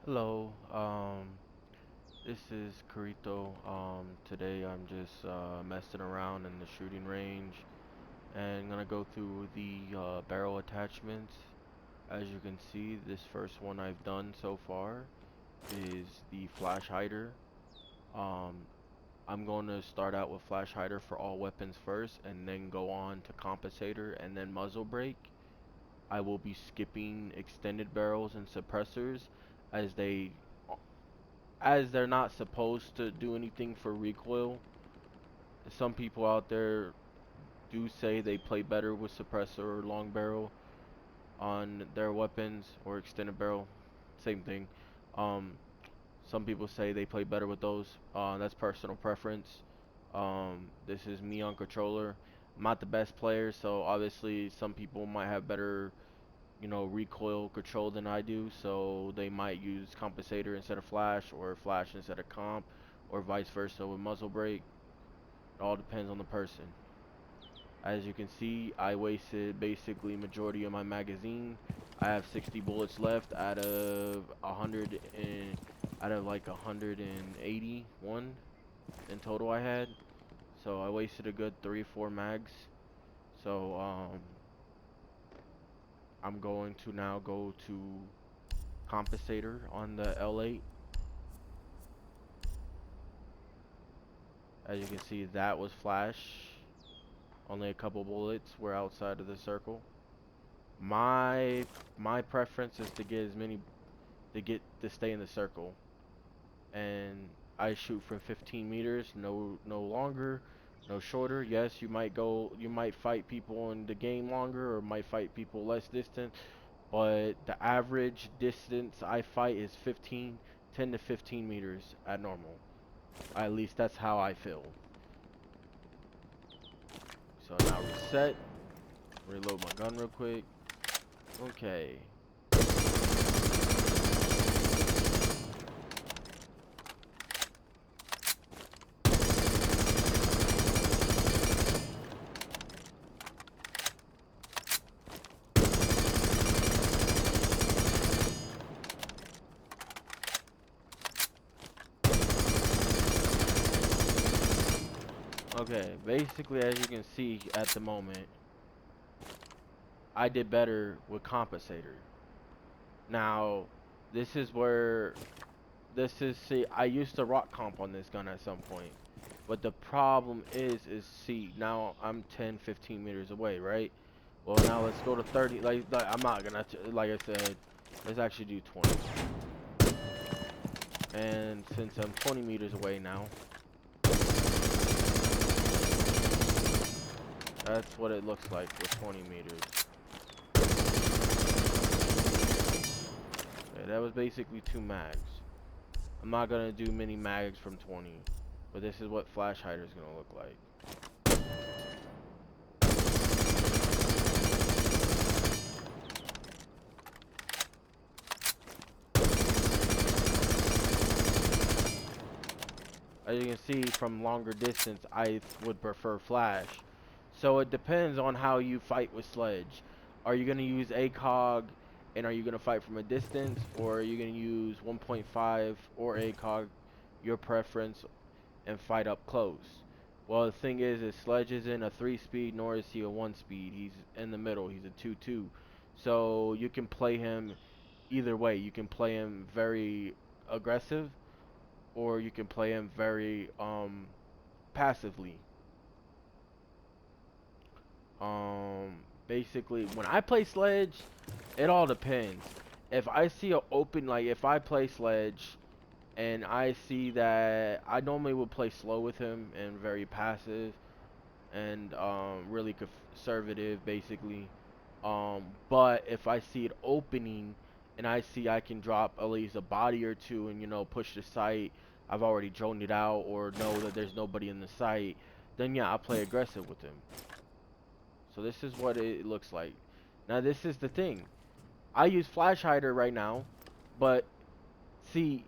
Hello, this is Carito. Today I'm just messing around in the shooting range and gonna go through the barrel attachments. As you can see, this first one I've done so far is the flash hider. Um, I'm going to start out with flash hider for all weapons first and then go on to compensator and then muzzle brake. I will be skipping extended barrels and suppressors as they're not supposed to do anything for recoil. Some people out there do say they play better with suppressor or long barrel on their weapons or extended barrel, same thing. Um, some people say they play better with those. That's personal preference. This is me on controller. I'm not the best player, so obviously some people might have better, recoil control than I do, so they might use compensator instead of flash or flash instead of comp or vice versa with muzzle brake. It all depends on the person. As you can see, I wasted basically majority of my magazine. I have 60 bullets left out of 100 and out of like 181 in total I had. So I wasted a good 3 or 4 mags. So I'm going to now go to compensator on the L8. As you can see, that was flash. Only a couple bullets were outside of the circle. My preference is to get as many to stay in the circle, and I shoot from 15 meters, no longer, no shorter. Yes, you might fight people in the game longer, or might fight people less distant, but the average distance I fight is 10 to 15 meters at normal. At least that's how I feel. So now reset, reload my gun real quick. Okay. Okay, basically as you can see at the moment, I did better with Compensator. Now, this is where see, I used to rock comp on this gun at some point. But the problem is see, now I'm 10, 15 meters away, right? Well, now let's go to 30. Like I'm not gonna, like I said, let's actually do 20. And since I'm 20 meters away now, that's what it looks like with 20 meters. Okay, that was basically 2 mags. I'm not gonna do many mags from 20, but this is what flash hider is gonna look like. As you can see from longer distance, I would prefer flash. So it depends on how you fight with sledge. Are you gonna use ACOG and are you gonna fight from a distance, or are you gonna use 1.5 or ACOG, your preference, and fight up close? Well, the thing is Sledge isn't a 3-speed, nor is he a 1-speed. He's in the middle. He's a 2-2. So you can play him either way. You can play him very aggressive, or you can play him very passively. Basically, when I play Sledge, it all depends. If I see a open, like if I play Sledge and I see that I normally would play slow with him and very passive and really conservative basically. But if I see it opening and I see I can drop at least a body or two and push the site, I've already droned it out or know that there's nobody in the site, then yeah, I play aggressive with him. So this is what it looks like. Now this is the thing. I use flash hider right now, but see,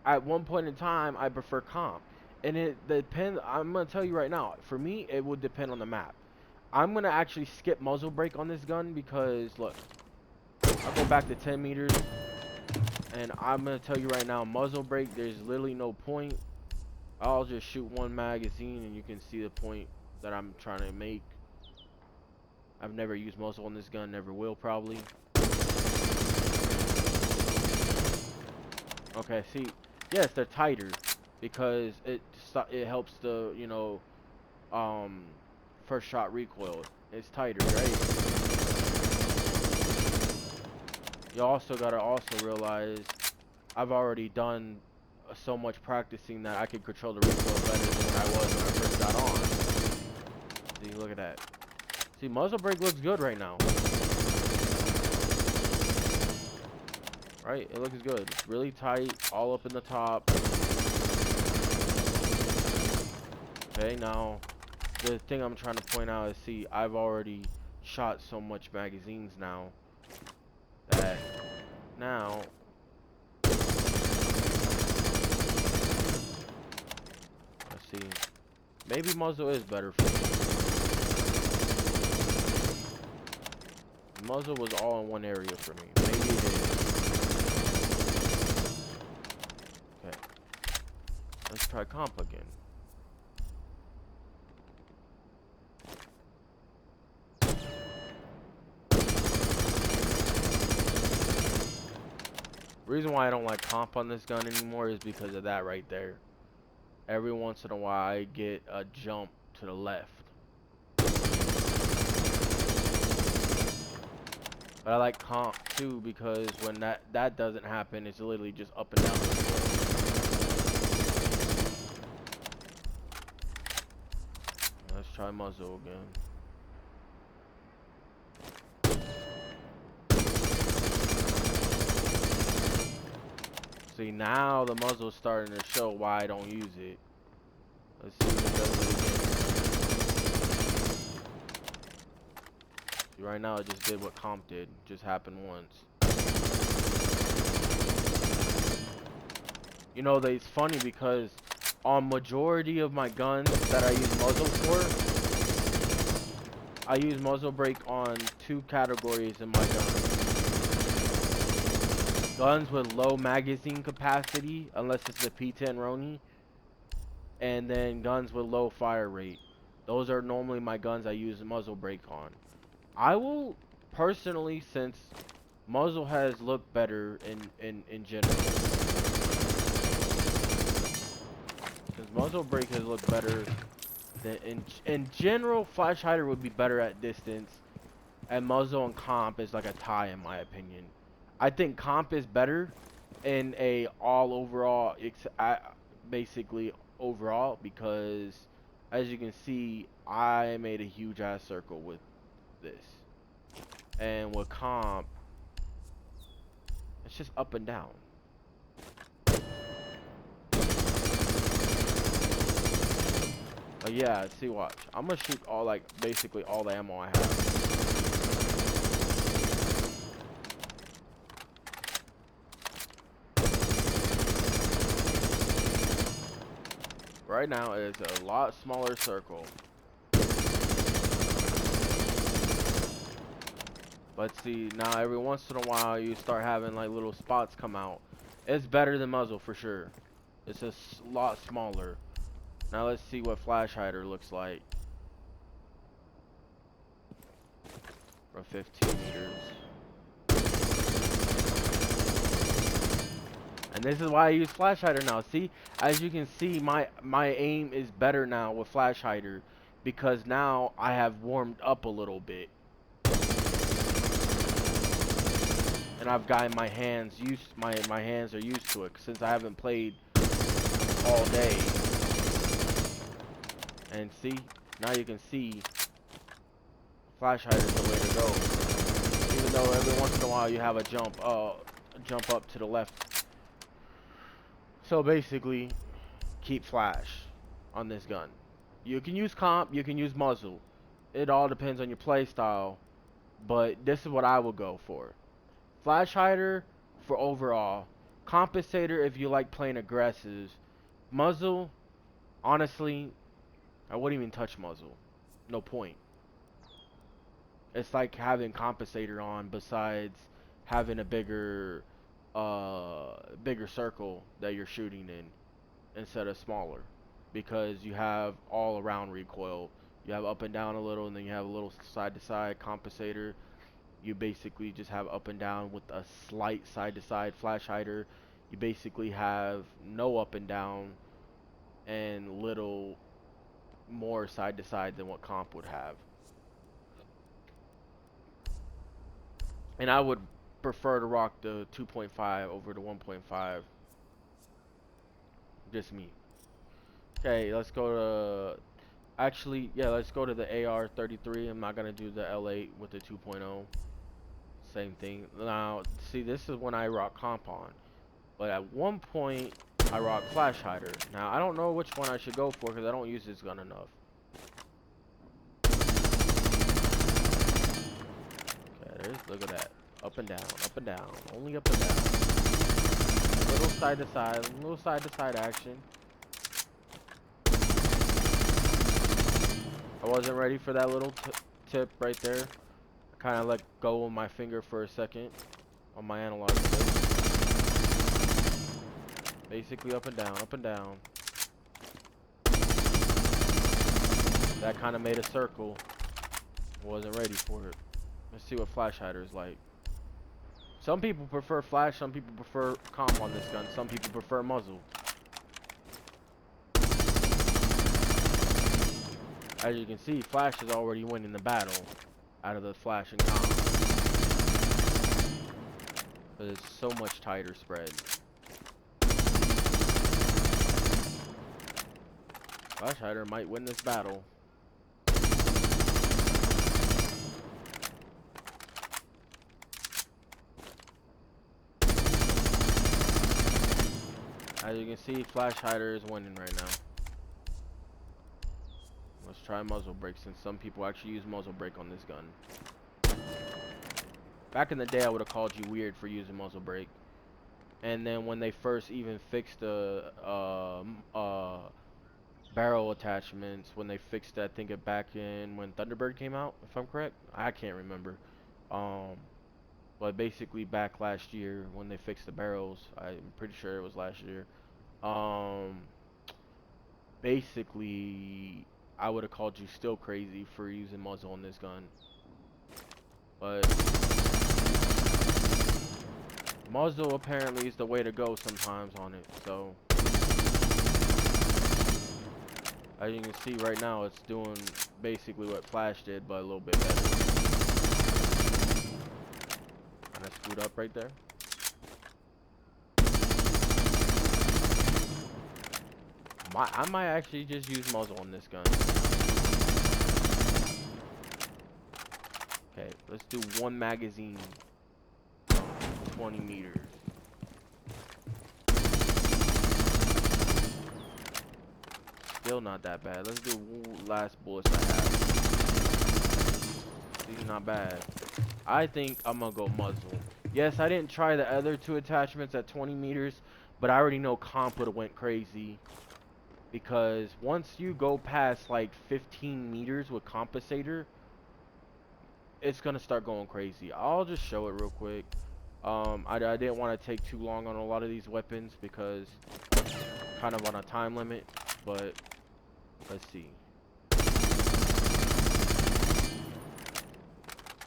at one point in time I prefer comp. And it depends. I'm gonna tell you right now, for me it would depend on the map. I'm gonna actually skip muzzle brake on this gun because look, I'll go back to 10 meters. And I'm gonna tell you right now, muzzle brake, there's literally no point. I'll just shoot one magazine and you can see the point that I'm trying to make. I've never used muzzle on this gun, never will probably. Okay, see, yes, they're tighter because it helps the, you know, first shot recoil. It's tighter, right? You also gotta realize I've already done so much practicing that I can control the recoil better than what I was when I first got on. See, look at that. See, muzzle brake looks good right now. Right? It looks good. It's really tight, all up in the top. Okay, now, the thing I'm trying to point out is, see, I've already shot so much magazines now that now let's see, maybe muzzle is better for me. Muzzle was all in one area for me. Maybe it is. Okay, let's try comp again. The reason why I don't like comp on this gun anymore is because of that right there. Every once in a while I get a jump to the left. But I like comp too because when that doesn't happen, it's literally just up and down the floor. Let's try muzzle again. See, now the muzzle's starting to show why I don't use it. Let's see if it does it again. See, right now it just did what comp did. Just happened once. You know, it's funny because on majority of my guns that I use muzzle for, I use muzzle brake on two categories in my guns. Guns with low magazine capacity, unless it's the P10 Roni, and then guns with low fire rate. Those are normally my guns I use muzzle brake on. I will personally, since muzzle has looked better in general, since muzzle brake has looked better than in general, flash hider would be better at distance, and muzzle and comp is like a tie in my opinion. I think comp is better in a all overall, basically overall, because as you can see, I made a huge ass circle with this, and with comp, it's just up and down. But yeah, see, watch. I'm gonna shoot all, like, basically all the ammo I have. Right now, it's a lot smaller circle. But see, now every once in a while, you start having, like, little spots come out. It's better than muzzle, for sure. It's a lot smaller. Now let's see what flash hider looks like from 15 meters. And this is why I use flash hider now. See, as you can see, my aim is better now with flash hider because now I have warmed up a little bit. And I've gotten my hands my hands are used to it since I haven't played all day. And see, now you can see flash hider is the way to go. Even though every once in a while you have a jump up to the left. So basically, keep flash on this gun. You can use comp, you can use muzzle. It all depends on your play style, but this is what I would go for. Flash hider for overall. Compensator if you like playing aggressive. Muzzle, honestly, I wouldn't even touch muzzle. No point. It's like having compensator on besides having a bigger bigger circle that you're shooting in instead of smaller, because you have all around recoil. You have up and down a little, and then you have a little side to side compensator. You basically just have up and down with a slight side to side flash hider. You basically have no up and down and little more side to side than what comp would have. And I would prefer to rock the 2.5 over the 1.5. Just me. Okay, let's go to... Actually, yeah, let's go to the AR-33. I'm not going to do the L8 with the 2.0. Same thing. Now, see, this is when I rock comp on. But at one point, I rock flash hider. Now, I don't know which one I should go for because I don't use this gun enough. Okay, look at that. Up and down, only up and down. Little side to side action. I wasn't ready for that little tip right there. I kind of let go of my finger for a second on my analog stick. Basically up and down, up and down. That kind of made a circle. Wasn't ready for it. Let's see what flash hider is like. Some people prefer flash, some people prefer comp on this gun, some people prefer muzzle. As you can see, flash is already winning the battle out of the flash and comp. But it's so much tighter spread. Flash hider might win this battle. As you can see, flash hider is winning right now. Let's try muzzle brake, since some people actually use muzzle brake on this gun. Back in the day, I would have called you weird for using muzzle brake. And then when they first even fixed the barrel attachments, when they fixed that, I think it back in when Thunderbird came out, if I'm correct. I can't remember. But basically back last year when they fixed the barrels, I'm pretty sure it was last year. Basically, I would have called you still crazy for using muzzle on this gun. But muzzle apparently is the way to go sometimes on it. So as you can see right now, it's doing basically what flash did, but a little bit better. And I screwed up right there. I might actually just use muzzle on this gun. Okay, let's do one magazine. 20 meters. Still not that bad. Let's do last bullets I have. These are not bad. I think I'm gonna go muzzle. Yes, I didn't try the other two attachments at 20 meters, but I already know comp would have went crazy. Because once you go past like 15 meters with Compensator, it's gonna start going crazy. I'll just show it real quick. I didn't want to take too long on a lot of these weapons because kind of on a time limit, but let's see.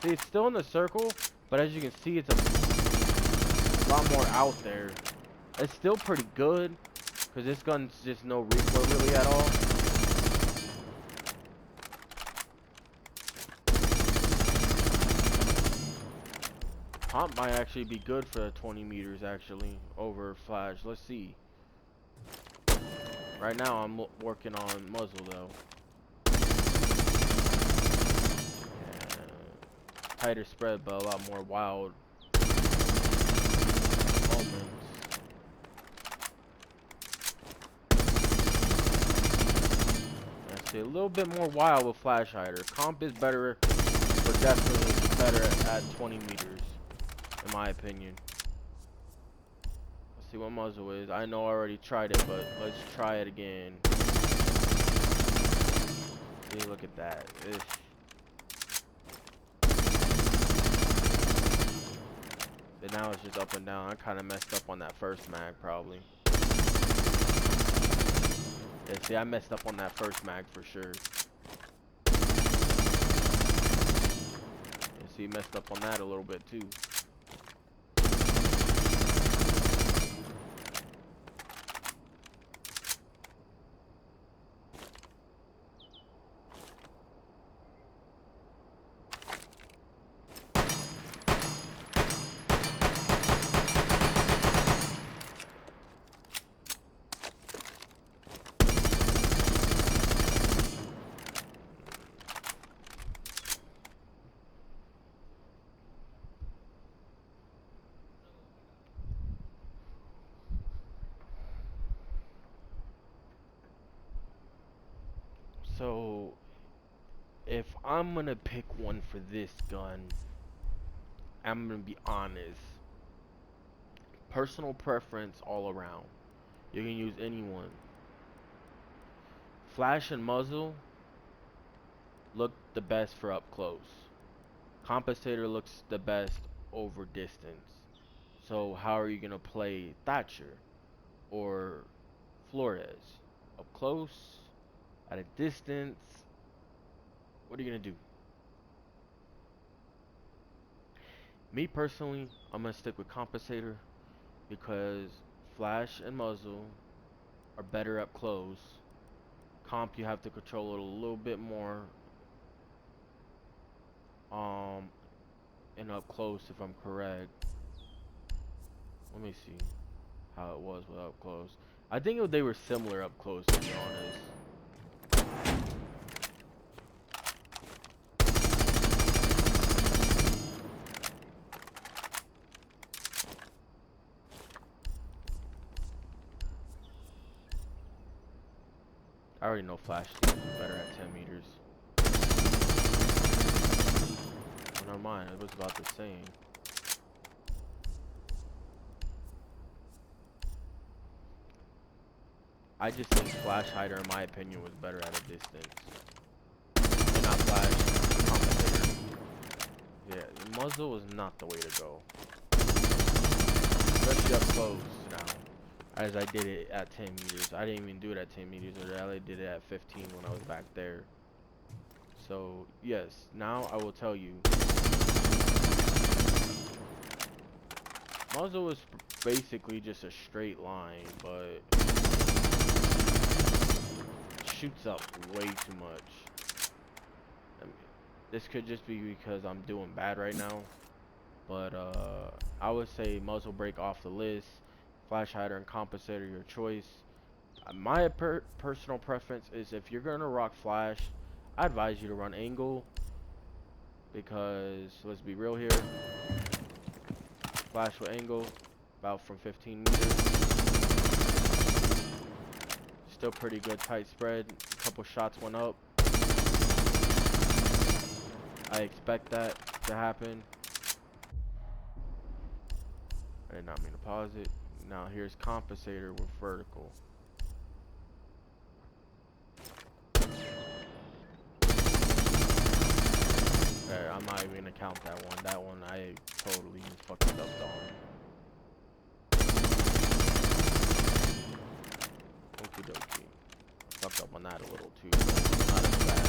See, it's still in the circle, but as you can see, it's a lot more out there. It's still pretty good, because this gun's just no recoil really at all. Comp might actually be good for 20 meters actually, over flash. Let's see. Right now I'm working on muzzle though. Tighter spread, but a lot more wild moments. I see a little bit more wild with flash hider. Comp is better, but definitely better at 20 meters, in my opinion. Let's see what muzzle is. I know I already tried it, but let's try it again. See, look at that. And now it's just up and down. I kind of messed up on that first mag, probably. Yeah, see, I messed up on that first mag for sure. Yeah, see, messed up on that a little bit too. So, if I'm gonna pick one for this gun, I'm gonna be honest. Personal preference all around. You can use anyone. Flash and muzzle look the best for up close. Compensator looks the best over distance. So how are you gonna play Thatcher or Flores? Up close, at a distance. What are you gonna do? Me personally, I'm gonna stick with Compensator because Flash and Muzzle are better up close. Comp, you have to control it a little bit more. Um, and up close, if I'm correct. Let me see how it was with up close. I think they were similar up close, to be honest. I already know Flash is better at 10 meters. Oh, never mind, it was about the same. I just think Flash Hider, in my opinion, was better at a distance. And not Flash, Compensator. Yeah, Muzzle was not the way to go. Especially up close now. As I did it at 10 meters. I didn't even do it at 10 meters. I really did it at 15 when I was back there. So, yes, now I will tell you. Muzzle is basically just a straight line, but shoots up way too much. I mean, this could just be because I'm doing bad right now, but I would say muzzle break off the list. Flash hider and compensator, your choice. My personal preference is if you're gonna rock flash, I advise you to run angle because let's be real here. Flash with angle, about from 15 meters. Still pretty good tight spread. A couple shots went up. I expect that to happen. I did not mean to pause it. Now here's compensator with vertical. Okay, I'm not even gonna count that one. That one I totally fucked up on. Okie dokie. Fucked up on that a little too. Not as bad.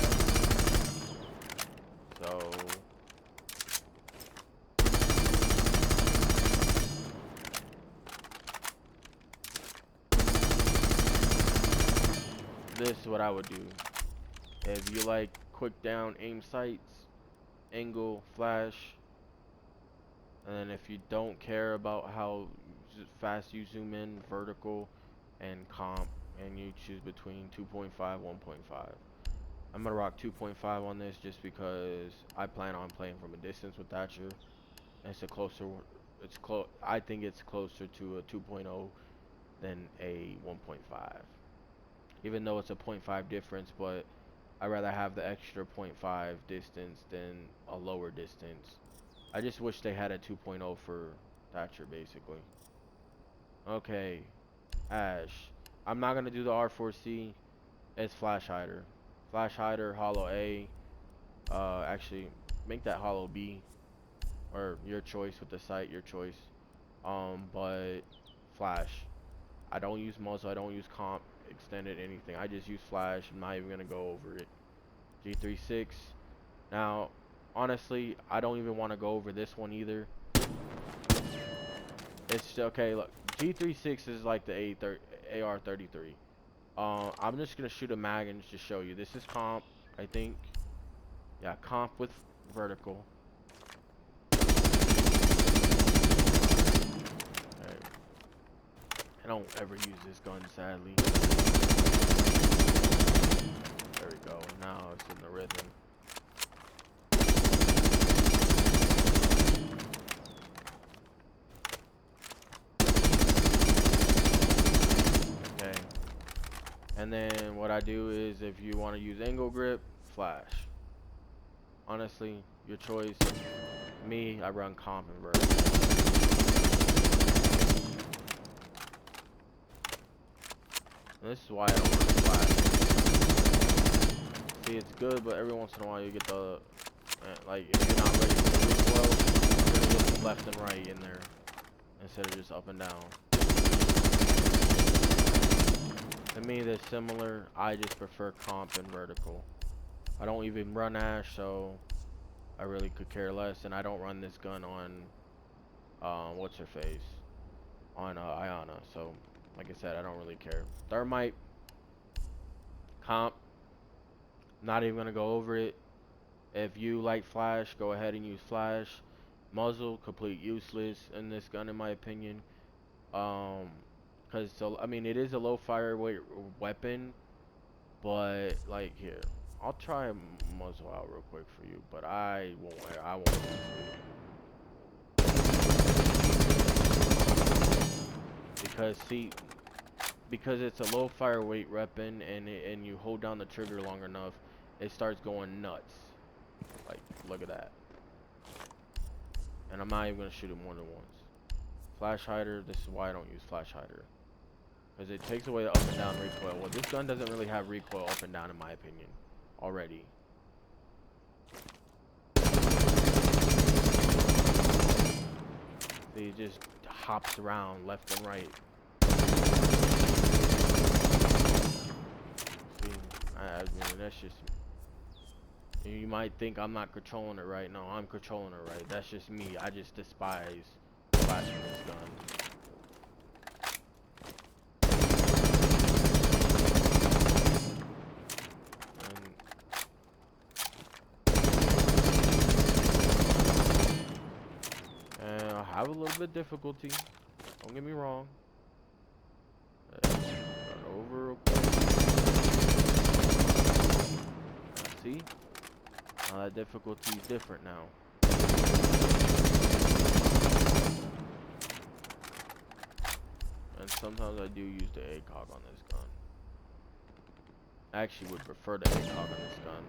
So this is what I would do. If you like quick down aim sights, angle, flash, and then if you don't care about how fast you zoom in, vertical and comp, and you choose between 2.5, 1.5. I'm gonna rock 2.5 on this just because I plan on playing from a distance with Thatcher. It's a closer, I think it's closer to a 2.0 than a 1.5. Even though it's a 0.5 difference, but I'd rather have the extra 0.5 distance than a lower distance. I just wish they had a 2.0 for Thatcher, basically. Okay, Ash. I'm not gonna do the R4C. It's Flash Hider. Flash Hider, Hollow A. Actually, make that Hollow B. or your choice with the sight, your choice. But flash. I don't use muzzle. I don't use comp, extended, anything. I just use flash. I'm not even gonna go over it. G36. Now, honestly, I don't even want to go over this one either. It's okay. Look, G36 is like the AR-33. I'm just gonna shoot a mag and just show you. This is comp, I think. Yeah, comp with vertical. Okay. I don't ever use this gun, sadly. There we go. Now it's in the rhythm. Okay. And then what I do is, if you want to use angle grip, flash. Honestly, your choice. Me, I run comp and vertical. And this is why I don't run flash. See, it's good, but every once in a while you get the, like, if you're not ready for the recoil, you're gonna get left and right in there instead of just up and down. To me, they're similar. I just prefer comp and vertical. I don't even run Ash, so I really could care less. And I don't run this gun on, what's her face? On Ayana. So, like I said, I don't really care. Thermite, comp, not even gonna go over it. If you like flash, go ahead and use flash. Muzzle, complete useless in this gun, in my opinion. Cause so I mean, it is a low fire rate weapon, but like here, I'll try a muzzle out real quick for you, but I won't. I won't. Because see, because it's a low fire weight weapon, and you hold down the trigger long enough, it starts going nuts. Like, look at that. And I'm not even gonna shoot it more than once. Flash hider. This is why I don't use flash hider. Because it takes away the up and down recoil. Well, this gun doesn't really have recoil up and down, in my opinion, already. See, it just hops around left and right. See, I mean, that's just... You might think I'm not controlling it right. No, I'm controlling it right. That's just me. I just despise flashing this gun. I have a little bit of difficulty. Don't get me wrong. Run over real quick. See? Now that difficulty is different now. And sometimes I do use the ACOG on this gun. I actually would prefer the ACOG on this gun.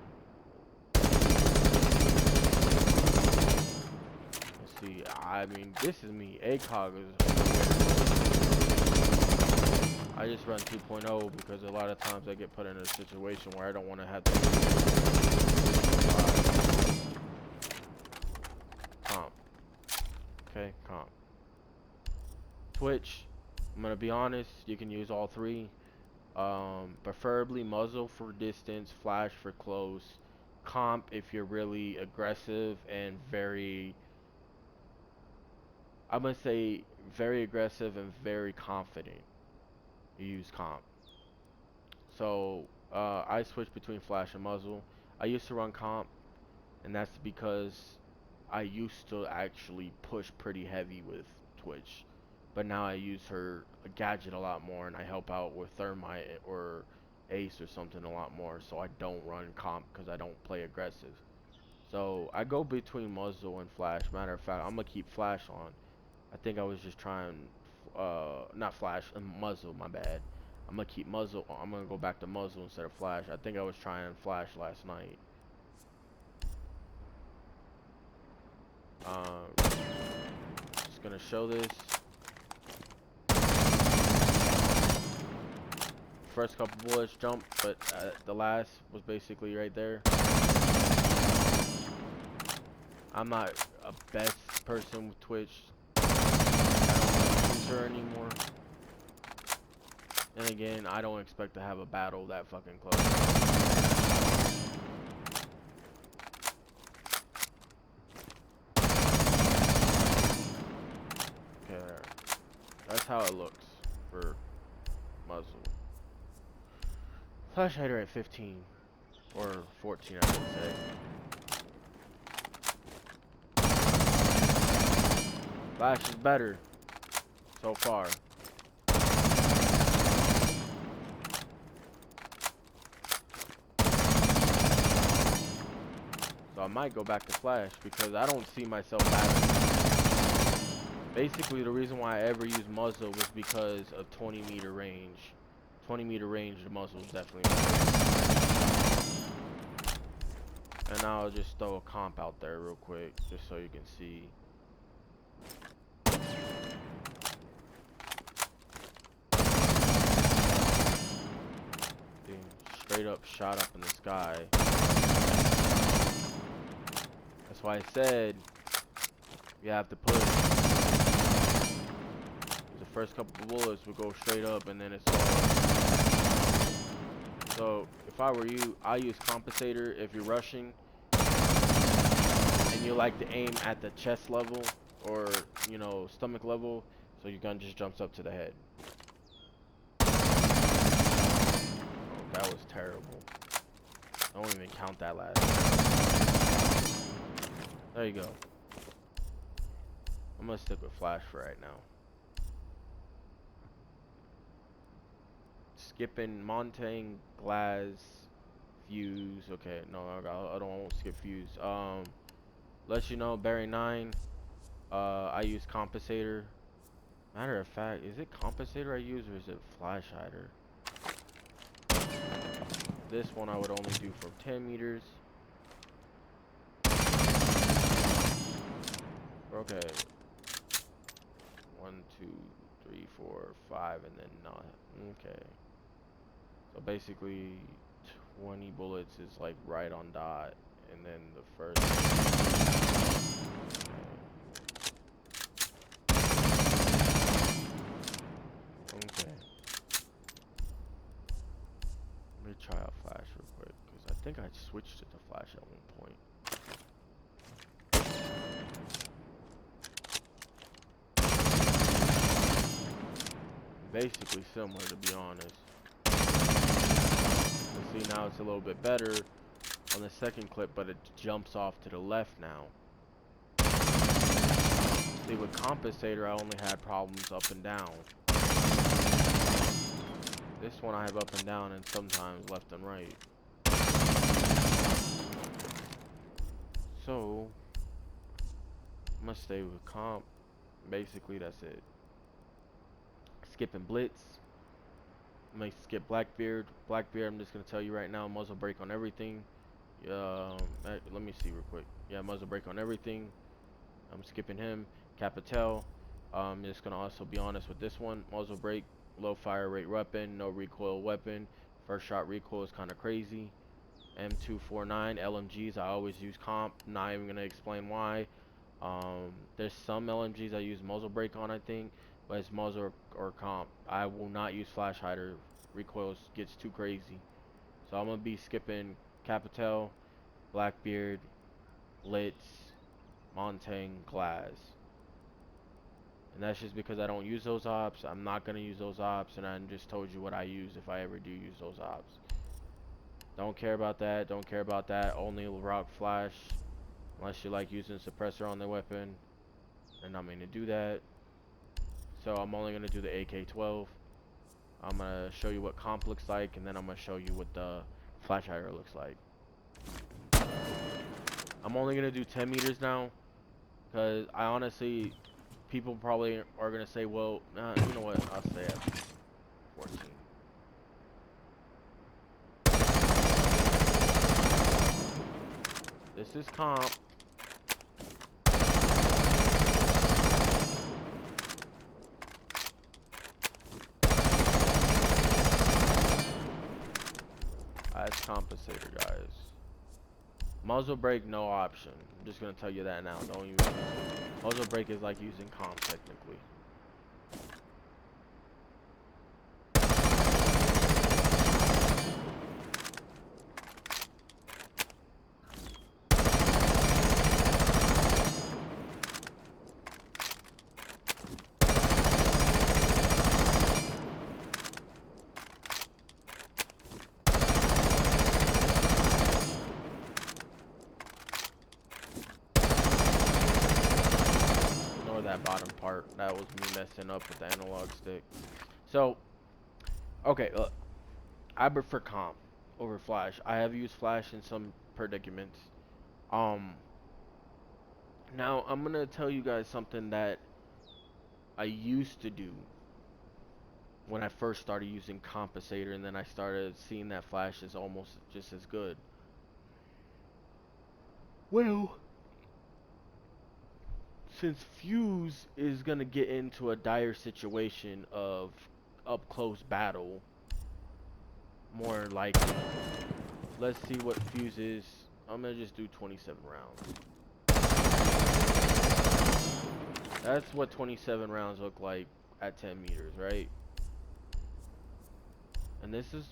See, I mean, this is me. ACOG is... I just run 2.0 because a lot of times I get put in a situation where I don't want to have to... Comp. Okay, comp. Twitch, I'm going to be honest, you can use all three. Preferably muzzle for distance, flash for close. Comp if you're really aggressive and very... I'm gonna say very aggressive and very confident. You use comp. So I switch between flash and muzzle. I used to run comp, and that's because I used to actually push pretty heavy with Twitch, but now I use her gadget a lot more, and I help out with Thermite or Ace or something a lot more. So I don't run comp because I don't play aggressive. So I go between muzzle and flash. Matter of fact, I'm gonna keep flash on. I think I was just trying, not flash, muzzle, my bad. I'm gonna keep muzzle, I'm gonna go back to muzzle instead of flash. I think I was trying flash last night. Just gonna show this. First couple bullets jumped, but the last was basically right there. I'm not a best person with Twitch. I don't use her anymore. And again, I don't expect to have a battle that fucking close. Okay, that's how it looks for Muzzle. Flash hider at 15 or 14, I would say. Flash is better so far. So I might go back to Flash because I don't see myself battling. Basically, the reason why I ever used Muzzle was because of 20-meter range. 20-meter range, the Muzzle is definitely better. And now I'll just throw a comp out there real quick, just so you can see. Being straight up shot up in the sky. That's why I said you have to push. The first couple of bullets would go straight up, and then it's all. So if I were you, I use Compensator if you're rushing and you like to aim at the chest level or, you know, stomach level, so your gun just jumps up to the head. Oh, that was terrible. Don't even count that last one. There you go. I'm gonna stick with Flash for right now. Skipping Montaigne, Glass, Fuse. Okay, no, I won't skip Fuse. Let you know, Barry 9. I use Compensator. Matter of fact, is it Compensator I use or is it Flash Hider? This one I would only do from 10 meters. Okay. 1, 2, 3, 4, 5, and then not. Okay. So basically, 20 bullets is like right on dot, and then the first. Okay. Let me try out Flash real quick, because I think I switched it to Flash at one point. Basically similar, to be honest. But see, now it's a little bit better on the second clip, but it jumps off to the left now. See, with Compensator, I only had problems up and down. This one I have up and down and sometimes left and right. So, I'm gonna stay with Comp. Basically, that's it. Skipping Blitz. I'm gonna skip Blackbeard. Blackbeard, I'm just gonna tell you right now, muzzle break on everything. Let me see real quick. Yeah, muzzle break on everything. I'm skipping him. Capitel. I'm just gonna also be honest with this one. Muzzle break, low fire rate weapon, no recoil weapon. First shot recoil is kind of crazy. M249 LMGs, I always use comp. Not even gonna explain why. There's some LMGs I use muzzle break on, I think, but it's muzzle or comp. I will not use flash hider. Recoil gets too crazy. So I'm gonna be skipping Capitel, Blackbeard, Litz, Montaigne, Glass. And that's just because I don't use those ops. I'm not gonna use those ops, and I just told you what I use if I ever do use those ops. Don't care about that. Don't care about that. Only rock flash, unless you like using suppressor on the weapon. And I'm gonna do that. So I'm only gonna do the AK-12. I'm gonna show you what comp looks like, and then I'm gonna show you what the flash hider looks like. I'm only gonna do 10 meters now, because I honestly, people probably are gonna say, well, you know what? I'll stay at 14. This is comp. That's Compensator, guys. Muzzle break, no option. just gonna tell you that now. Don't use muzzle brake is like using comp technically. That bottom part, that was me messing up with the analog stick. So okay, look, I prefer comp over flash. I have used flash in some predicaments. Now I'm gonna tell you guys something that I used to do when I first started using Compensator, and then I started seeing that flash is almost just as good. Well, since Fuse is gonna get into a dire situation of up close battle, more likely, let's see what Fuse is. I'm gonna just do 27 rounds. That's what 27 rounds look like at 10 meters, right? And this is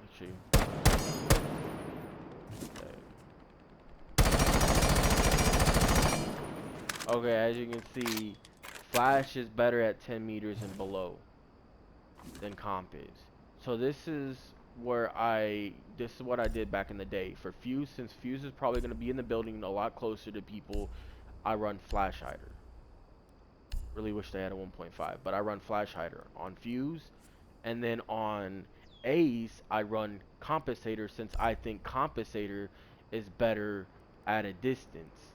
actually okay, as you can see, flash is better at 10 meters and below than comp is. So this is what I did back in the day. For Fuse, since Fuse is probably going to be in the building a lot closer to people, I run flash hider. Really wish they had a 1.5, but I run flash hider on Fuse. And then on Ace, I run Compensator, since I think Compensator is better at a distance.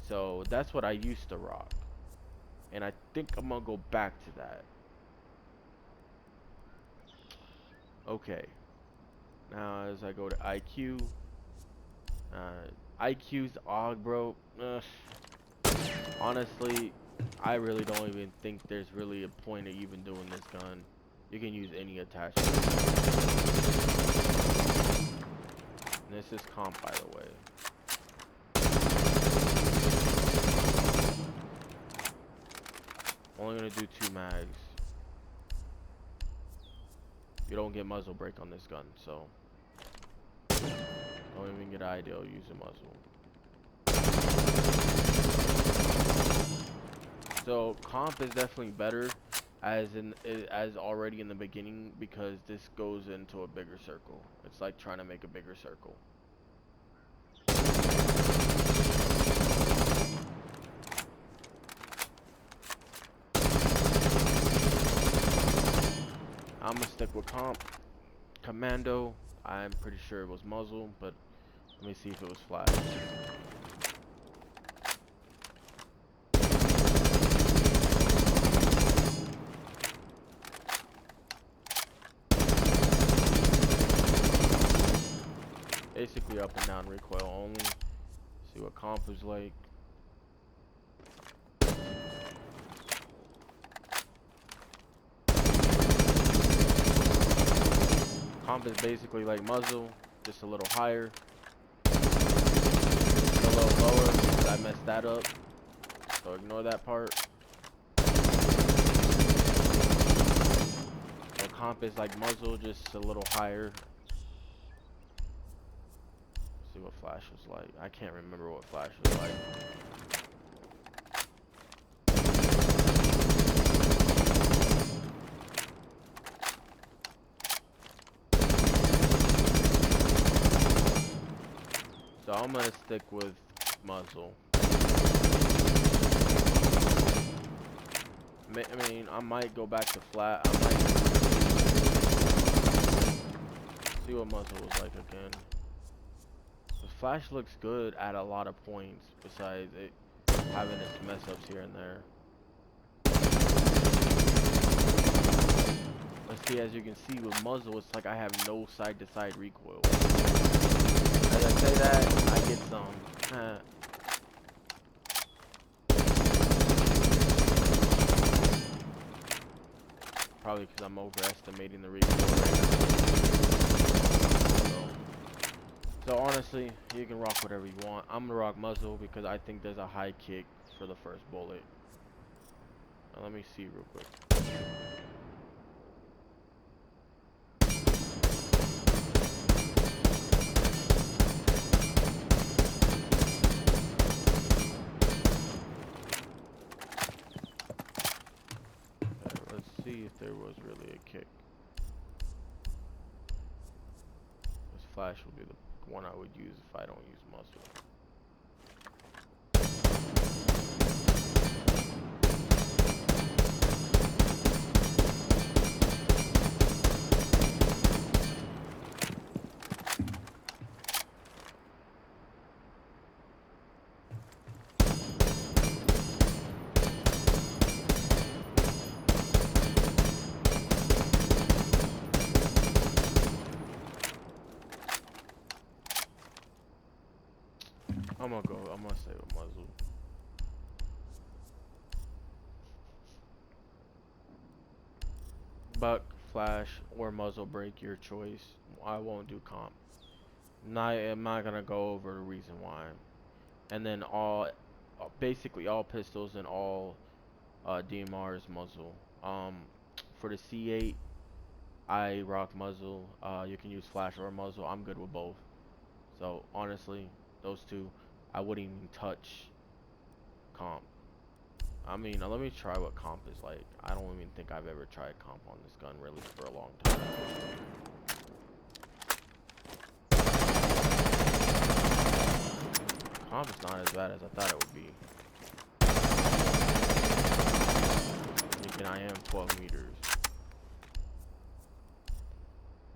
So that's what I used to rock, and I think I'm gonna go back to that. Okay, now as I go to IQ, IQ's AUG, bro. Honestly, I really don't even think there's really a point of even doing this gun. You can use any attachment. And this is comp, by the way. Only gonna do 2 mags. You don't get muzzle brake on this gun, so don't even get an idea of using muzzle. So comp is definitely better as already in the beginning, because this goes into a bigger circle. It's like trying to make a bigger circle. I'm gonna stick with comp. Commando, I'm pretty sure it was muzzle, but let me see if it was flash. Basically up and down recoil only. See what comp is like. Comp is basically like muzzle, just a little higher. A little lower, because I messed that up. So ignore that part. So comp is like muzzle, just a little higher. See what flash was like. I can't remember what flash was like. So I'm gonna stick with muzzle. I mean, I might go back to flat. I might see what muzzle was like again. The flash looks good at a lot of points, besides it having its mess ups here and there. Let's see, as you can see with muzzle, it's like I have no side to side recoil. As I say that, I get some. Probably because I'm overestimating the recoil right now. So. So honestly, you can rock whatever you want. I'm gonna rock muzzle because I think there's a high kick for the first bullet. Now, let me see real quick. Okay, let's see if there was really a kick. This flash will be the one I would use if I don't use muzzle. I'm gonna say with muzzle. Buck, flash, or muzzle break, your choice. I won't do comp. I'm not gonna go over the reason why. And then basically all pistols and all DMRs muzzle. For the C8, I rock muzzle. You can use flash or muzzle. I'm good with both. So honestly, those two, I wouldn't even touch comp. I mean, let me try what comp is like. I don't even think I've ever tried comp on this gun really for a long time. Comp is not as bad as I thought it would be. Again, I am 12 meters.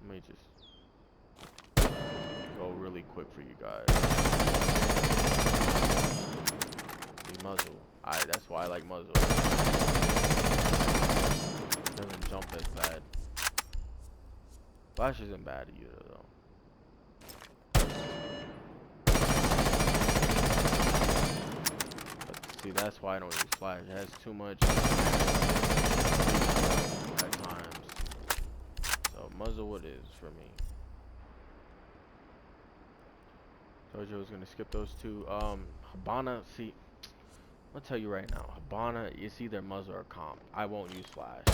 Let me just go really quick for you guys. The muzzle. That's why I like muzzle. It doesn't jump as bad. Flash isn't bad either though. But see, that's why I don't use flash. It has too much at times. So muzzle it is for me. Told you I was gonna skip those two. Habana, see, I'll tell you right now, Habana, it's either muzzle or comp. I won't use flash.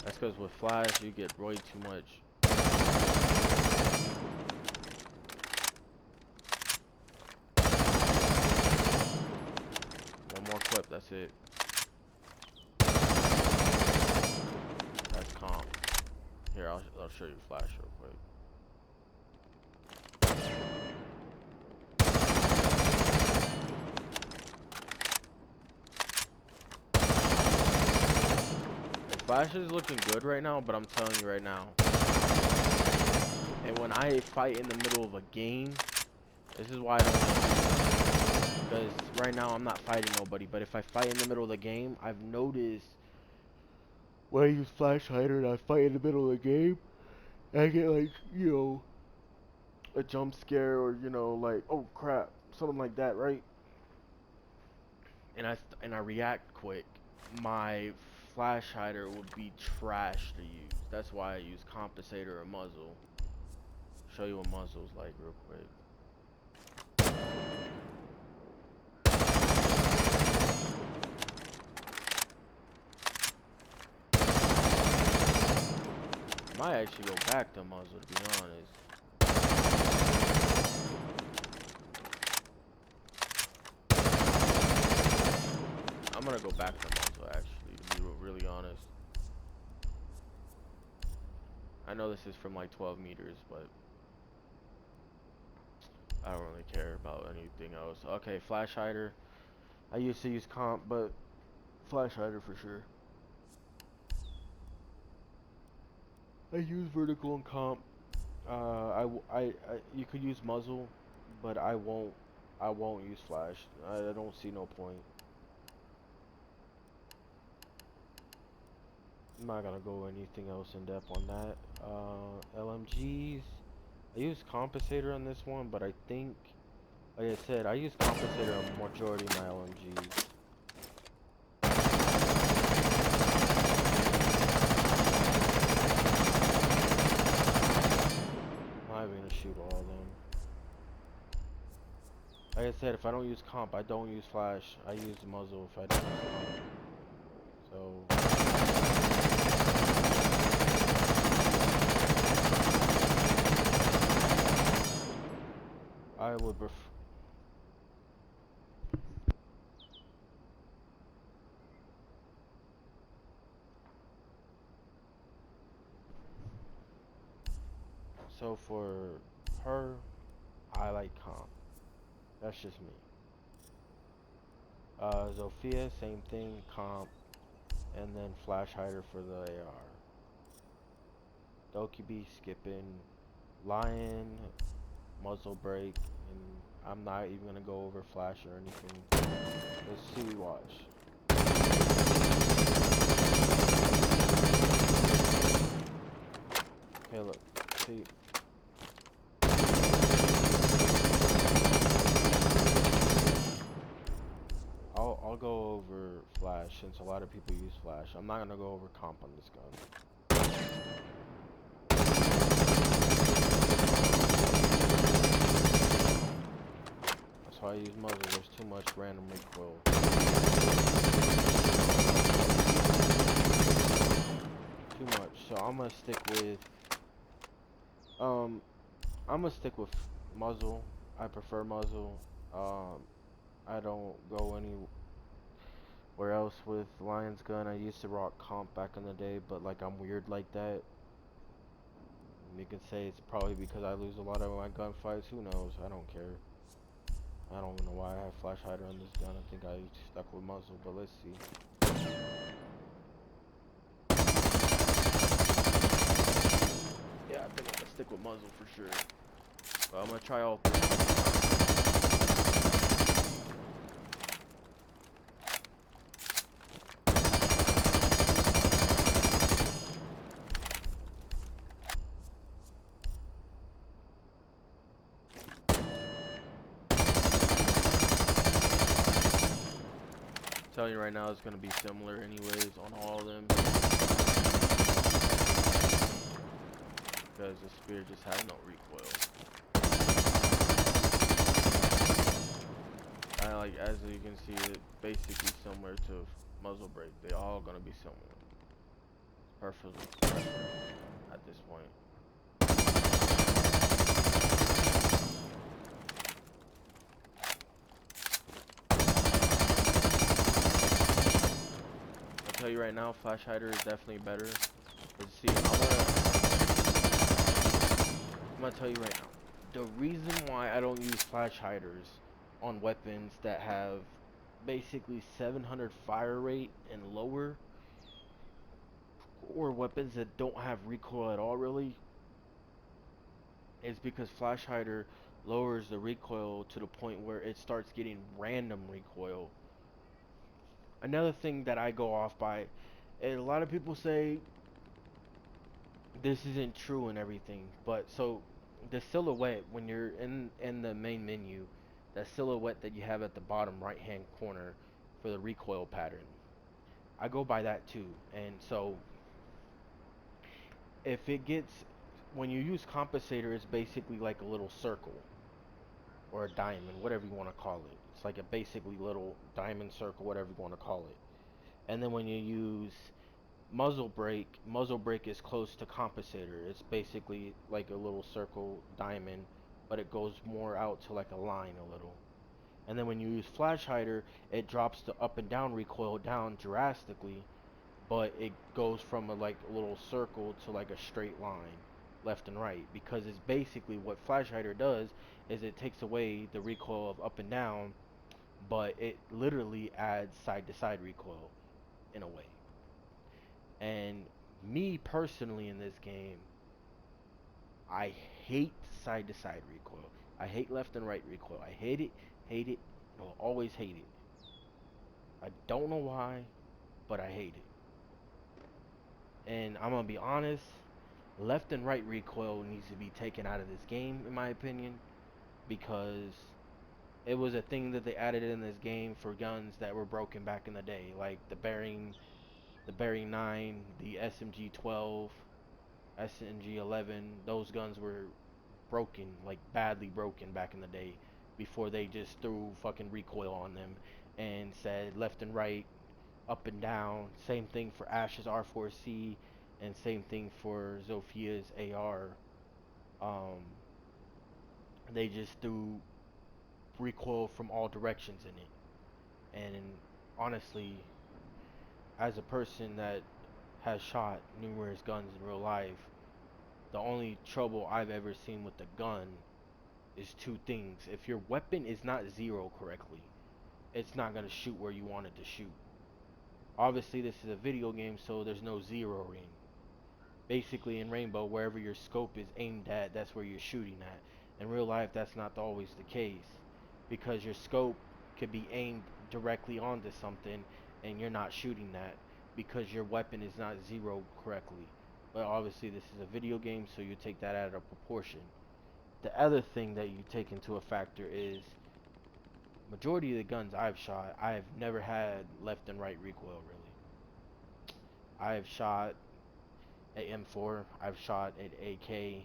That's because with flash, you get way too much. One more clip, that's it. That's comp. Here, I'll show you flash real quick. Flash is looking good right now, but I'm telling you right now. And when I fight in the middle of a game, this is why I don't. Because right now I'm not fighting nobody, but if I fight in the middle of the game, I've noticed when I use flash hider and I fight in the middle of the game, I get like, you know, a jump scare or, you know, like, oh crap, something like that, right? And I react quick. My flash hider would be trash to use. That's why I use Compensator or Muzzle. Show you what Muzzle's like real quick. Might actually go back to Muzzle, to be honest. I'm gonna go back to Muzzle actually, to be really honest. I know this is from like 12 meters, but I don't really care about anything else. Okay, flash hider. I used to use comp, but flash hider for sure. I use vertical and comp. You could use muzzle, but I won't use flash. I don't see no point. I'm not gonna go anything else in depth on that. LMGs. I use Compensator on this one, but I think, like I said, I use Compensator on majority of my LMGs. I'm not even gonna shoot all of them. Like I said, if I don't use comp, I don't use flash. I use the muzzle if I don't use comp. So I would prefer. So for her, I like comp. That's just me. Zofia, same thing, comp, and then flash hider for the AR. Dokkaebi, skipping, lion, muzzle break, and I'm not even gonna go over flash or anything. Let's see, watch. Okay, look, see. I'll go over flash since a lot of people use flash. I'm not gonna go over comp on this gun. That's why I use muzzle. There's too much random recoil. Too much. So I'm gonna stick with muzzle. I prefer muzzle. I don't go anywhere else with Lion's gun. I used to rock comp back in the day, but like I'm weird like that. You can say it's probably because I lose a lot of my gunfights. Who knows? I don't care. I don't even know why I have flash hider on this gun. I think I stuck with muzzle, but let's see. Yeah, I think I'm gonna stick with muzzle for sure. But I'm gonna try all three. Telling you right now, it's gonna be similar anyways on all of them because the spear just has no recoil. And like as you can see, it's basically similar to muzzle break. They all gonna be similar. Perfect at this point. I'll tell you right now, flash hider is definitely better. But see, I'm gonna tell you right now, the reason why I don't use flash hiders on weapons that have basically 700 fire rate and lower, or weapons that don't have recoil at all really, is because flash hider lowers the recoil to the point where it starts getting random recoil. Another thing that I go off by, and a lot of people say this isn't true and everything, but so the silhouette when you're in the main menu, that silhouette that you have at the bottom right hand corner for the recoil pattern, I go by that too. And so if it gets, when you use compensator, it's basically like a little circle or a diamond, whatever you want to call it. It's like a basically little diamond circle, whatever you want to call it. And then when you use muzzle break is close to compensator. It's basically like a little circle diamond, but it goes more out to like a line a little. And then when you use flash hider, it drops the up and down recoil down drastically, but it goes from a little circle to like a straight line, left and right, because it's basically what flash hider does is it takes away the recoil of up and down, but it literally adds side to side recoil in a way. And me personally in this game, I hate side to side recoil. I hate left and right recoil. I hate it, and I'll always hate it. I don't know why, but I hate it. And I'm gonna be honest, left and right recoil needs to be taken out of this game, in my opinion, because it was a thing that they added in this game for guns that were broken back in the day, like the Bearing 9, the SMG 12, SNG 11. Those guns were broken, like badly broken back in the day before they just threw fucking recoil on them and said left and right, up and down. Same thing for Ash's R4C, and same thing for Zophia's AR. Um, they just threw recoil from all directions in it. And honestly, as a person that has shot numerous guns in real life, the only trouble I've ever seen with the gun is two things. If your weapon is not zeroed correctly, it's not going to shoot where you want it to shoot. Obviously, this is a video game, so there's no zeroing. Basically, in Rainbow, wherever your scope is aimed at, that's where you're shooting at. In real life, that's not always the case, because your scope could be aimed directly onto something and you're not shooting that because your weapon is not zeroed correctly. But obviously, this is a video game, so you take that out of proportion. The other thing that you take into a factor is majority of the guns I've shot, I've never had left and right recoil really. I've shot at M4, I've shot at AK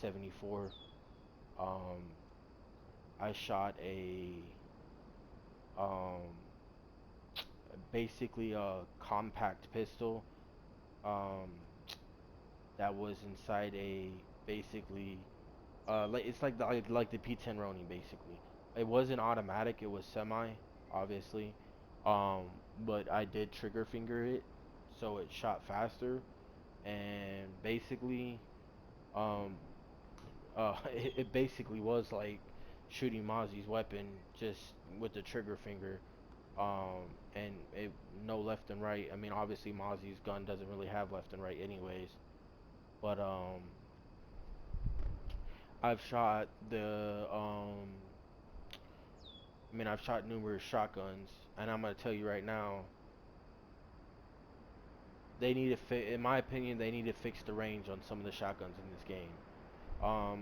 74. Um, I shot um, basically a compact pistol um, that was inside a basically it's like the P10 Ronin basically. It wasn't automatic, it was semi, obviously. Um, but I did trigger finger it, so it shot faster. And basically, um, it basically was like shooting Mozzie's weapon just with the trigger finger. And it no left and right. I mean, obviously Mozzie's gun doesn't really have left and right anyways. But I've shot I've shot numerous shotguns, and I'm gonna tell you right now, they need to in my opinion, they need to fix the range on some of the shotguns in this game.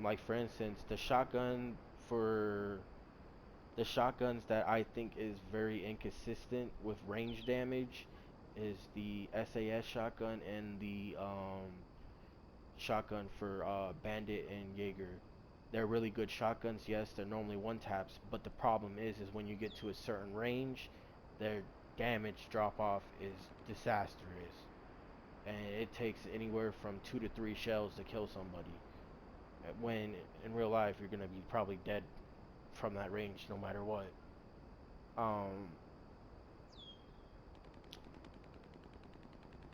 Like for instance, for the shotguns that I think is very inconsistent with range damage is the SAS shotgun and the shotgun for Bandit and Jaeger. They're really good shotguns, yes, they're normally one taps, but the problem is when you get to a certain range, their damage drop off is disastrous. And it takes anywhere from 2 to 3 shells to kill somebody. When in real life you're gonna be probably dead from that range no matter what. Um,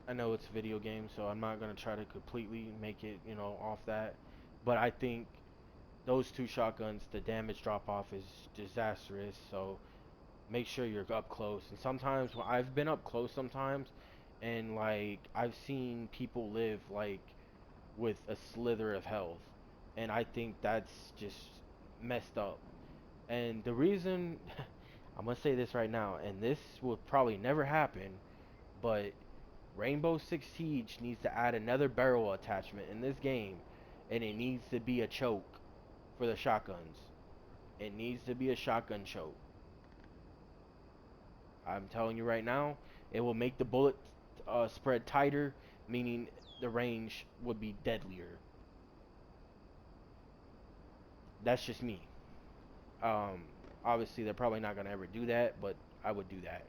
I know it's a video game, so I'm not gonna try to completely make it, off that. But I think those two shotguns, the damage drop off is disastrous. So make sure you're up close. And sometimes when I've been up close sometimes, and like I've seen people live like with a slither of health, and I think that's just messed up. And the reason I'm gonna say this right now, and this will probably never happen, but Rainbow Six Siege needs to add another barrel attachment in this game, and it needs to be a choke for the shotguns. It needs to be a shotgun choke. I'm telling you right now, it will make the bullet spread tighter, meaning the range would be deadlier. That's just me. Um, Obviously, they're probably not gonna ever do that, but I would do that.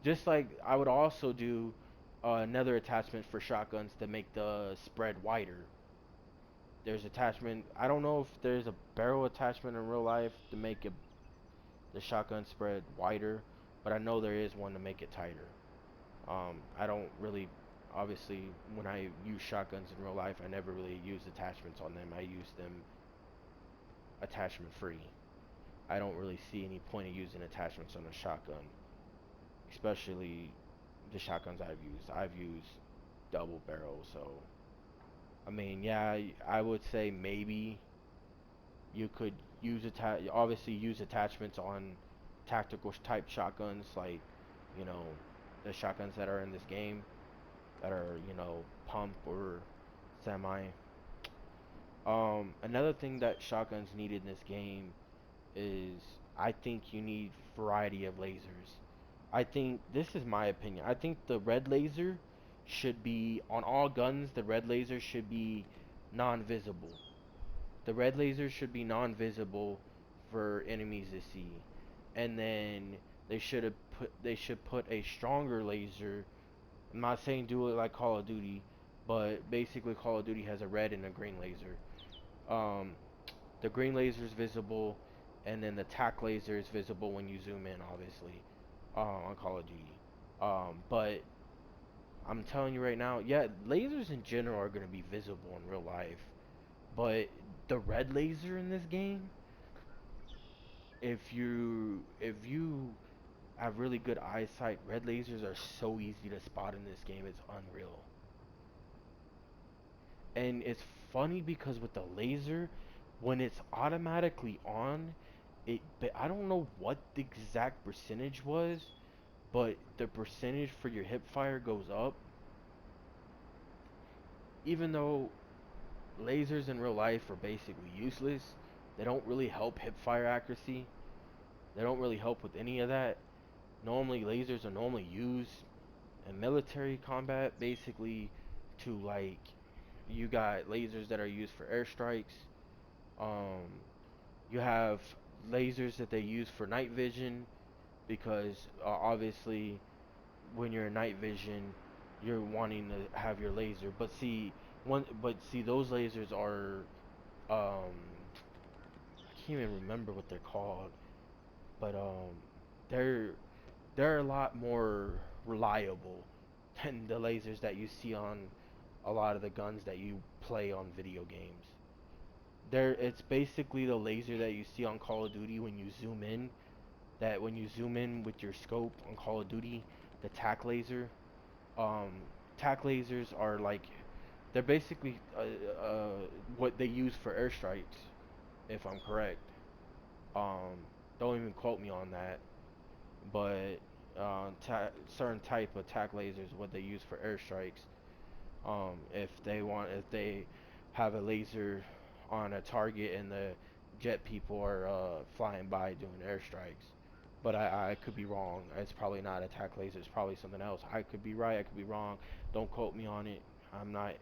Just like I would also do another attachment for shotguns to make the spread wider. There's attachment. I don't know if there's a barrel attachment in real life to make the shotgun spread wider, but I know there is one to make it tighter. I don't really, obviously, when I use shotguns in real life, I never really use attachments on them. I use them attachment free. I don't really see any point of using attachments on a shotgun, especially the shotguns I've used. I've used double barrel, so I mean, yeah, I would say maybe you could obviously use attachments on tactical type shotguns, like you know the shotguns that are in this game that are pump or semi. Another thing that shotguns need in this game is I think you need variety of lasers. I think this is my opinion. I think the red laser should be on all guns. The red laser should be non-visible. The red laser should be non-visible for enemies to see. And then they should put a stronger laser. I'm not saying do it like Call of Duty, but basically Call of Duty has a red and a green laser. Um, the green laser is visible, and then the tac laser is visible when you zoom in, obviously, on Call of Duty. But I'm telling you right now, yeah, lasers in general are gonna be visible in real life, but the red laser in this game, if you have really good eyesight, red lasers are so easy to spot in this game. It's unreal. And it's funny because with the laser, when it's automatically on, but I don't know what the exact percentage was, but the percentage for your hip fire goes up. Even though lasers in real life are basically useless, they don't really help hip fire accuracy. They don't really help with any of that. Normally, lasers are normally used in military combat, basically to like, you got lasers that are used for airstrikes. Um, you have lasers that they use for night vision because obviously when you're in night vision, you're wanting to have your laser. But see, those lasers are I can't even remember what they're called, but they're they're a lot more reliable than the lasers that you see on a lot of the guns that you play on video games. It's basically the laser that you see on Call of Duty when you zoom in. That when you zoom in with your scope on Call of Duty, the tac laser. Um, tac lasers are like they're basically what they use for airstrikes, if I'm correct. Um, don't even quote me on that, but certain type of tac lasers what they use for airstrikes. If they have a laser on a target and the jet people are flying by doing airstrikes. But I could be wrong. It's probably not attack laser. It's probably something else. I could be right. I could be wrong. Don't quote me on it. I'm not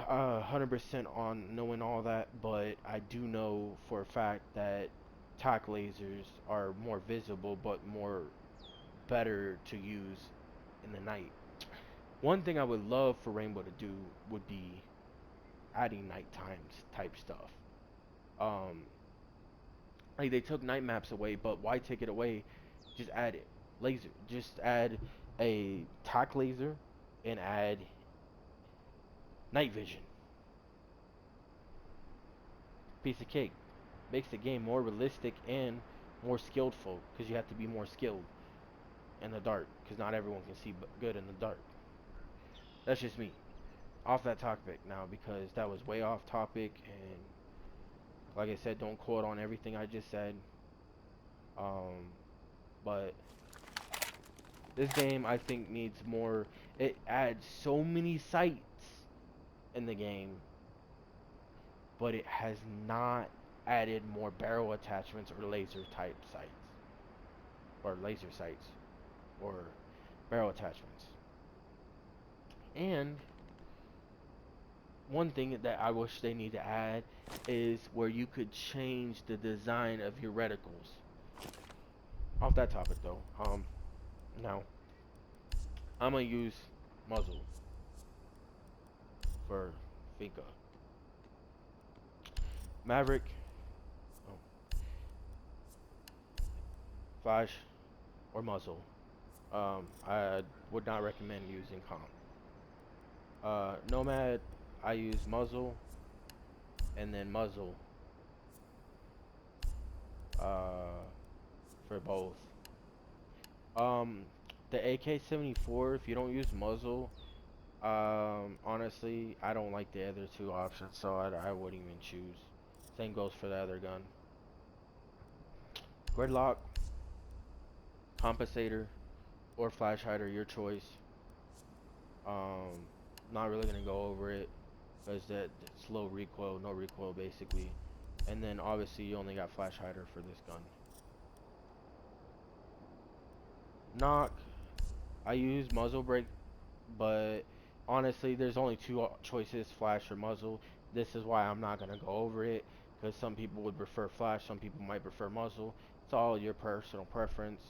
100% on knowing all that, but I do know for a fact that tac lasers are more visible, but more better to use in the night. One thing I would love for Rainbow to do would be adding nighttime type stuff. Um, like they took night maps away, but why take it away? Just add it. Laser. Just add a tac laser and add night vision. Piece of cake. Makes the game more realistic and more skillful because you have to be more skilled in the dark because not everyone can see good in the dark. That's just me. Off that topic now because that was way off topic and like I said, don't quote on everything I just said. Um, but this game I think needs more. It adds so many sights in the game, but it has not added more barrel attachments or laser type sights, or laser sights, or barrel attachments. And one thing that I wish they need to add is where you could change the design of your reticles. Off that topic though, now I'm gonna use Muzzle for Finka. Maverick, oh, Flash, or Muzzle. I would not recommend using Comp. Nomad, I use Muzzle, and then Muzzle uh, for both. Um, the AK-74, if you don't use Muzzle, honestly, I don't like the other two options, so I wouldn't even choose. Same goes for the other gun. Gridlock, Compensator, or Flash Hider, your choice. Um, not really gonna go over it because that's low recoil, no recoil basically. And then obviously you only got Flash Hider for this gun. Knock, I use Muzzle Brake, but honestly there's only two choices, Flash or Muzzle. This is why I'm not gonna go over it. because some people would prefer flash, some people might prefer muzzle. It's all your personal preference.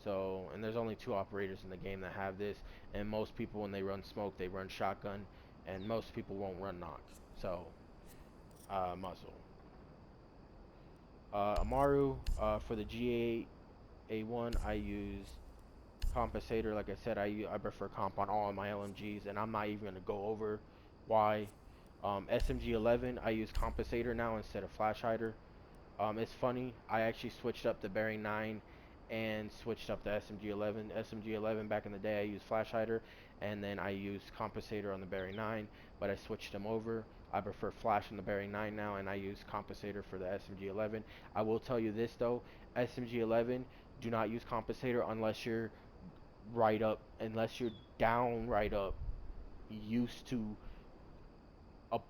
So, and there's only 2 operators in the game that have this, and most people when they run smoke, they run shotgun, and most people won't run knock. So, muzzle. Amaru, for the GA1, I use Compensator. Like I said, I prefer comp on all of my LMGs, and I'm not even going to go over why. SMG11, I use Compensator now instead of Flash Hider. It's funny, I actually switched up the Bearing 9 and switched up the SMG11. SMG11 back in the day I used Flash Hider, and then I used Compensator on the Bearing 9, but I switched them over. I prefer Flash on the Bearing 9 now, and I use Compensator for the SMG11. I will tell you this though, SMG11, do not use Compensator unless you're right up, unless you're down right up, used to a,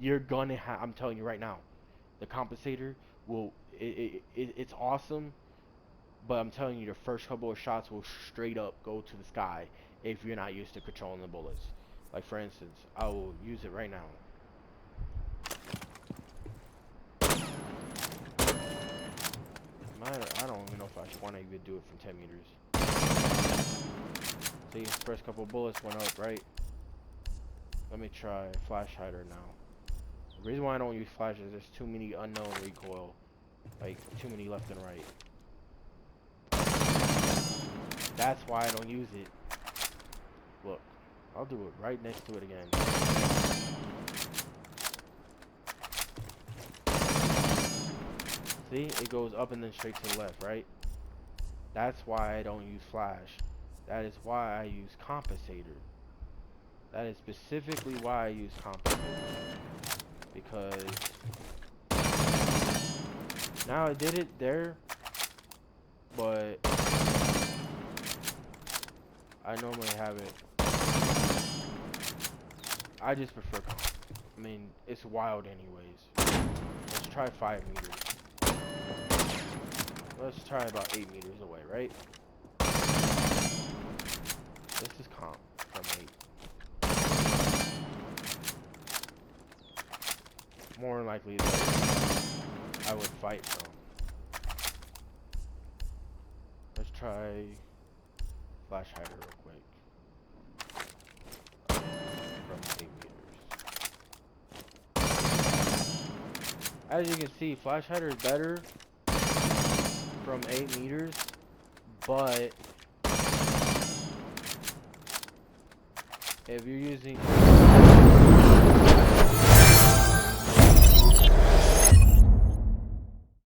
you're gonna have, I'm telling you right now, the Compensator will, it's awesome, but I'm telling you, the first couple of shots will straight up go to the sky if you're not used to controlling the bullets. Like for instance, I will use it right now. I don't even know if I should want to even do it from 10 meters. See, first couple of bullets went up, right? Let me try Flash Hider now. The reason why I don't use flash is there's too many unknown recoil. Like, too many left and right. That's why I don't use it. Look, I'll do it right next to it again. See, it goes up and then straight to the left, right? That's why I don't use flash. That is why I use Compensator. That is specifically why I use Compensator. Because now I did it there, but I normally have it. I just prefer comp. I mean, it's wild anyways. Let's try 5 meters. Let's try about 8 meters away, right? This is comp from 8. More than likely I would fight from. Let's try Flash Hider real quick. From 8 meters. As you can see, Flash Hider is better from 8 meters, but if you're using